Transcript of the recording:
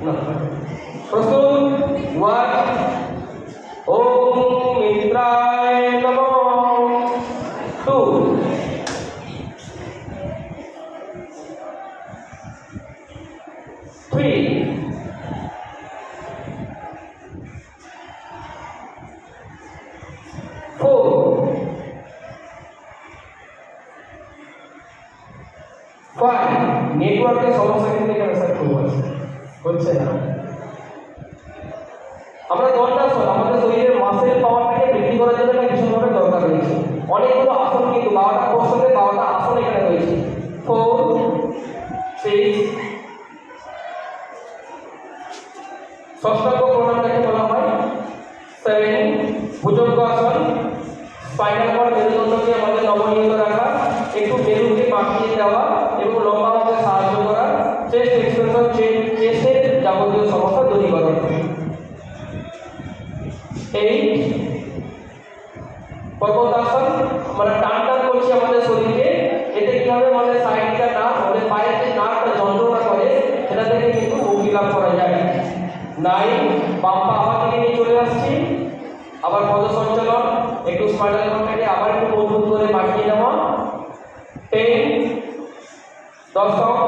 प्रस्तुत 1 ओम मित्राय नमः 2 3 4 5 নেটওয়ার্কের সমস্যা কিন্তু এখানে স্যার খুব আছে হচ্ছে না আমরা 10টা আসন আমাদের শরীরের মাসেল পাওয়ারটাকে বৃদ্ধি করার জন্য একটা ভীষণভাবে দরকার রয়েছে অনেকগুলো আসন কিন্তু 12টা কোর্সে 12টা আসন এখানে রয়েছে 4 6 ষষ্ঠাঙ্গ প্রণামটাকে বলা হয় 7 ভুজঙ্গ আসন স্পাইনাল কর্ড মেরুদণ্ডকে আমাদের নমনীয় রাখা একটু মেরুকে বাঁকিয়ে দেওয়া এবং লম্বা হতে সাহায্য করা চেস্ট এক্সটেনশন চেস্টের যাবতীয় সমস্যা দূরীকরণ 8 পর্বতাসন আমরা টান করছি আমাদের শরীরকে এতে কি হবে আমাদের সাইডটা না আমাদের পায়ের যে নাকটা যন্ত্রণা করে সেটা থেকে কিন্তু মুক্তি লাভ করা যায় 9 বাম পা আবার দিকে নিয়ে চলে আসছি আবার পদ সঞ্চালন একটু স্পাইনাল কর্ডটাকে আবার একটু মজবুত করে বাঁকিয়ে নেওয়া 10 10 কাউন্ট